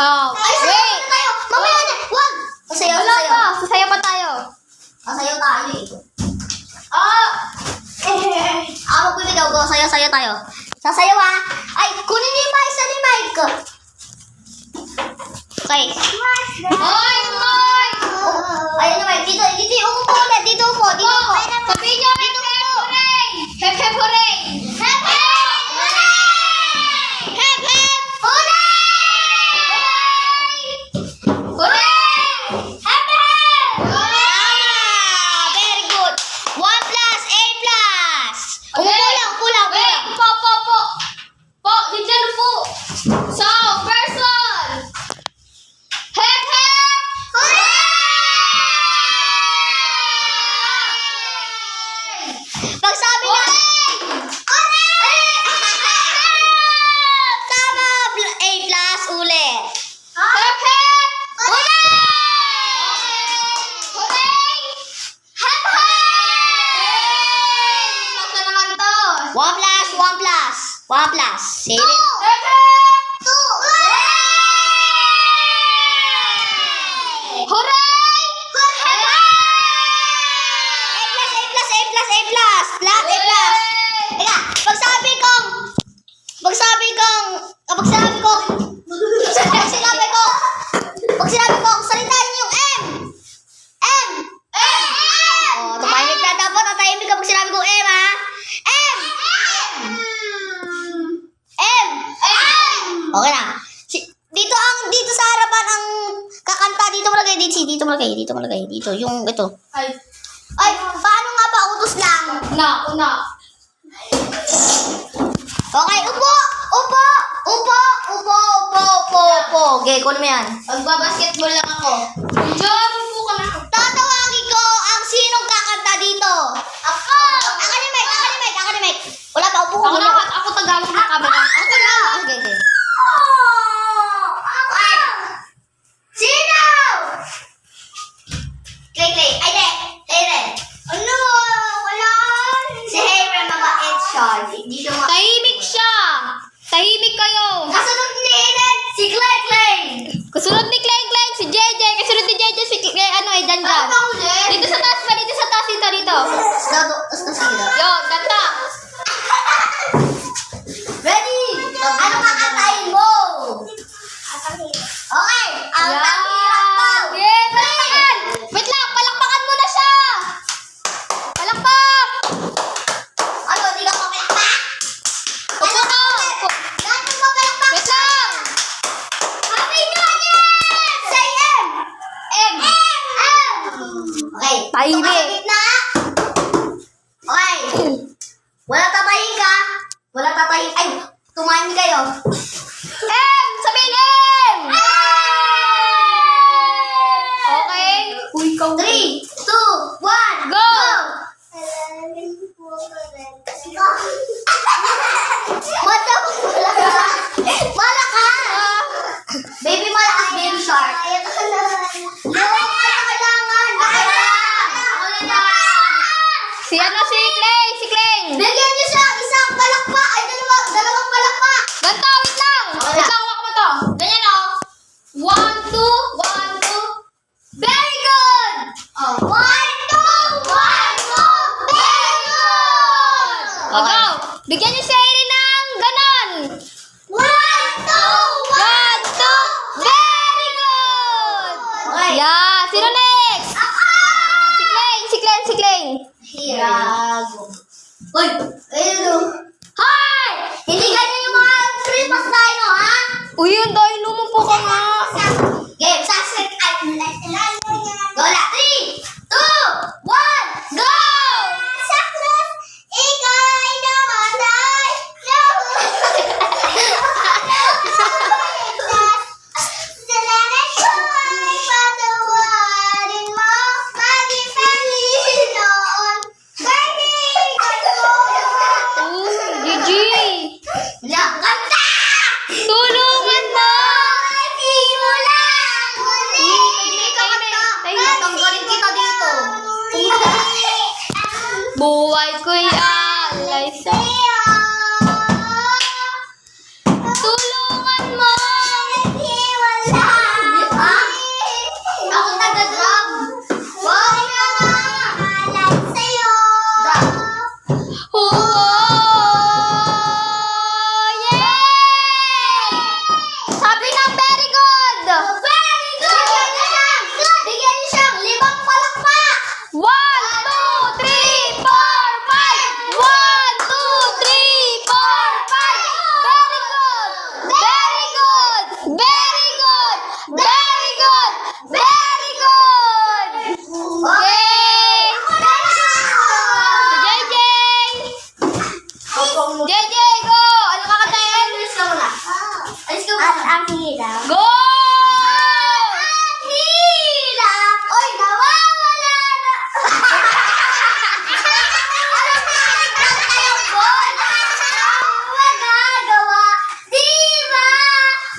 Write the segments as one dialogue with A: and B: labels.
A: Oh, wait!
B: Mamaya na! Wag! Sasayaw,
A: Wala
B: sasayaw.
A: pa! Sasayaw pa tayo.
B: Sasayaw tayo eh. Ako magbibigaw ko. Sayaw tayo. Sasayaw ha. Ay, kunin niyo yung mic sa mic. Okay.
A: Hoy! Hoy!
B: Ayun yung mic. Dito yung upo ulit. Dito upo.
A: Sabihin niyo, hep hep hooray! Hep hep hooray!
B: Hep hep! Hep hep! Hooray!
A: Hooray!
B: Hep hep! Tama! Very good. 1 plus, A plus. Upo lang.
A: Wait! Po! Po! Diyan po! So, person! Hep hep!
B: Pag sabi na, tama, A plus ulit.
A: Hep hep! Hooray! Hep hep! Basta naman to.
B: 1 plus, 1 plus. 1 plus. 7.
A: Hep hep! Hooray!
B: A plus. Lahat A plus. Teka, pag sabi kong, salitaan niyo yung M. Oh, tumahimik na dapat. Tatahimik ka pag sinabi kong M, ha? M. Okay na. Dito sa harapan ang kakanta. Dito mo lagay. Dito, yung ito. Ay, paano nga ba? Utos lang.
A: Una.
B: Okay, upo. Okay, kunin mo yan.
A: Magbabasketball lang ako. Diyan po ka na.
B: Tatawagin ko ang sinong kakanta dito.
A: Ako!
B: Academic. Wala pa, upo.
A: Ako tagawag ng camera.
B: Okay. Sino? Clay. Ay, di. Hayren. Ano? Wala. Si Hayren, mabait siya. Dito mo.
A: Tahimik siya. Tahimik kayo.
B: Kasunod ni Hayren, si Clay.
A: Kasunod ni Kleng, si JJ. Kasunod ni JJ, si Jan. Dito sa taas pa, dito. Yun, kanta.
B: Ready? Ano kakantahin mo? Okay. Ang hirap daw.
A: Yeah, palakpakan. Wait lang, palakpakan muna siya. Palakpak.
B: Ano, di ka papalakpak?
A: Upo ka.
B: Lahat ng papalakpak.
A: Wait lang.
B: Happy New Year! Say M.
A: M.
B: Okay.
A: Tahimik.
B: Ito ka sa gitna. Okay. Wala tatayin. Ay, tumahimik kayo.
A: M. Sabihin M. Okay. Uy,
B: 3, 2, 1,
A: Go!
B: Malakas. Baby malakas, baby shark. Kailangan.
A: Si Kleng.
B: Bigyan niyo siya isang palakpak. Ay, dalawang palakpak.
A: Ganto, wait lang. Wait lang, hawakan mo to. Ganyan o. 1, 2. Very good!
B: Oh. 1, 2, 1, 2. Very good.
A: O, go. Bigyan niyo si Irene ng ganon.
B: 1, 2,
A: 1, 2. Very good!
B: Okay.
A: Yeah. Sino next? Si Kleng.
B: Here. Uy! Ayun. Hi! Hindi ganyan yung mga Christmas dino, ha?
A: Uy, yung dahil po ka nga.
B: Game, sasik. Go na. 3, 2, 1, go! Saklas, ikay namatay. Salamat ko ay patawarin mo. Maging noon. Kaibigan ko.
A: GG.
B: Wala, kanta!
A: Tulungan mo.
B: Tanggalin kita dito.
A: Buhay ko'y alay sa... Tulungan mo.
B: ang hirap.
A: Go!
B: Ang hirap! Oy, nawawala na! Magagawa, di ba?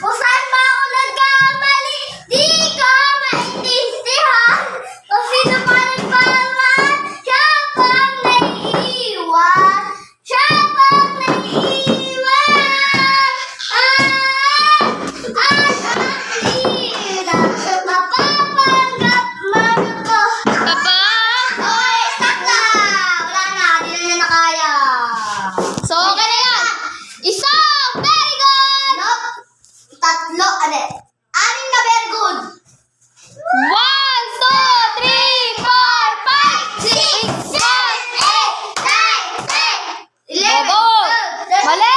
B: Kung saan pa ako nagkamali, di ko maintindihan. Kung sino pa nagpaman, siya pang naiiwan. Siya pang naiiwan. Ang hirap. Mapapanggap man ako.
A: Papa?
B: Oy, stop na! Wala na, di na niya nakaya.
A: So, okay na yan. Isang very good!
B: Nope. Tatlo, ane. Anim na very good.
A: 1, 2, 3, 4, 5, 6, 7,
B: 11.
A: Bobo! Mali!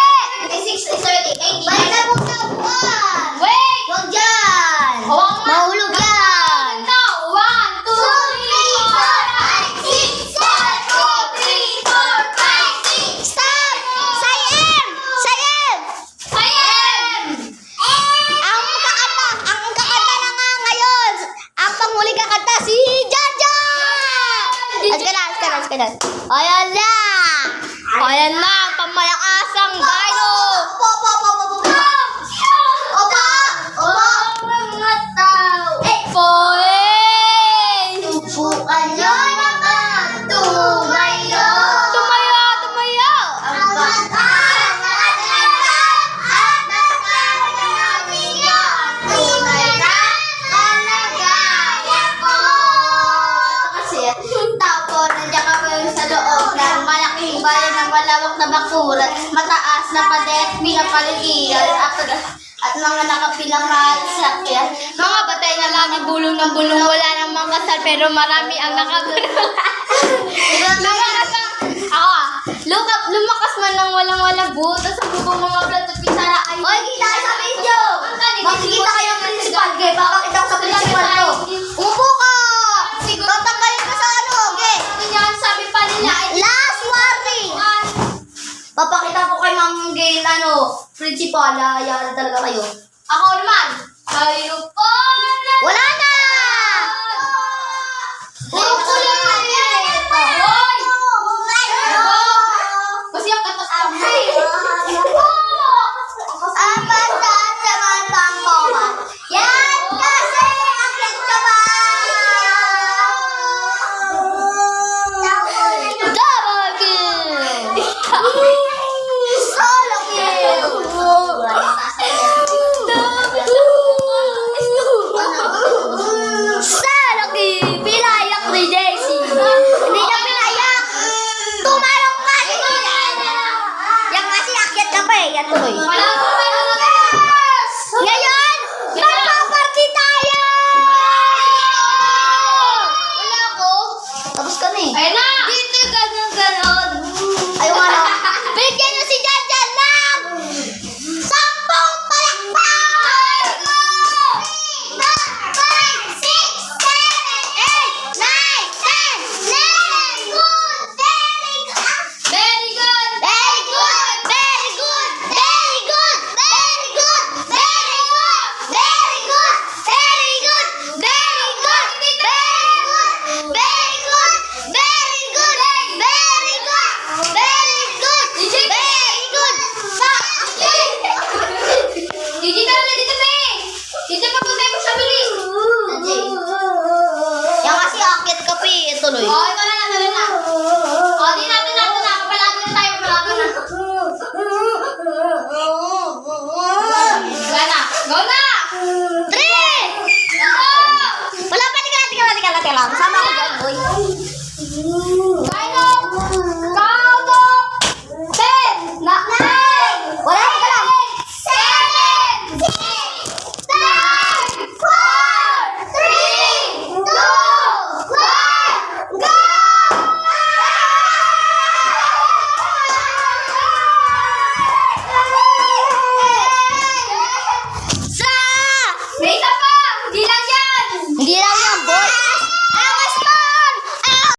B: 6, 30, 80. Balik na po sa buwan.
A: Wait!
B: Huwag dyan.
A: Hawakan mo.
B: Mahulog yan.
A: Ito, 1, 2, 3, 4, 5, 6, 7, 2, 3, 4, 5, 6.
B: Stop! Sayem! Sayem!
A: Sayem!
B: Ang kakanta na nga ngayon. Ang panghuli kakanta si Janjan! Alas ka na. Ayan na!
A: Ayan na, ang pamayaasang dino!
B: Opa! Mga tao!
A: Poy!
B: Subukan nyo naman tumayo!
A: Tumayo!
B: Ang bata at nakakalaman ninyo ang tunay na kalagayan ko. Kasi tapo nandiyan kami sa loob ng malaking bayan ng malawak na bakuran, mataas na padet, pinapaligiran at mga nakapilang sakyan.
A: Mga batay na lagi bulong ng bulong, wala namang kasal pero marami ang nakagulong. Lumakas man ng walang butas sa bubong mga blat at pisara ay...
B: Oy, kita kayo sa video! Makikita kayo ng principal, Ge. Papakita ko sa principal ko. Upo ka! Tatanggalin ka sa ano, Ge.
A: Sabi pa nila ay...
B: Last warning! Papakita ko kay Ma'am Gail, principal, ayaan talaga kayo.
A: Ako naman! Kayo po na...
B: Wala na! Puro ko lang
A: Hoy! Kasi ang katas kami.
B: Ang basta sa mga pangkoma. Yan kasi akit ka ba?
A: Double kill!
B: Solo kill! Solo kill! Pinayak ni Daisy! Hindi na pinayak! Tumalong ka! Yan kasi akit ka pa eh. Yan tuloy.
A: Wala ko kayo na
B: Ngayon, magpaparty tayo! Wala ako. Tapos ka na eh.
A: Ayun na!
B: Dito ganon. Ayaw nga na. Bigyan na si Janjan ng 10 palakpak! 5, 6, 7, 8, 9, 10, 11, good! Very good!
A: Very good!
B: Very good! Very good! Very good! Very good! Very good! Very good! Very good! Very good! Very good! Very good! Very good! Very good! Very good!
A: Gigi, tara na dito, be! Dito pa tayo mo siya, bilis!
B: Yan kasi akit ka pa eh. Tuloy.
A: Oh, ito na. Oh, di natin na. Kapalagi na tayo, kapalagi na. Go na!
B: 3!
A: Go!
B: Wala pa, tika lang. Sama ako dyan, boy.
A: Dino! Go!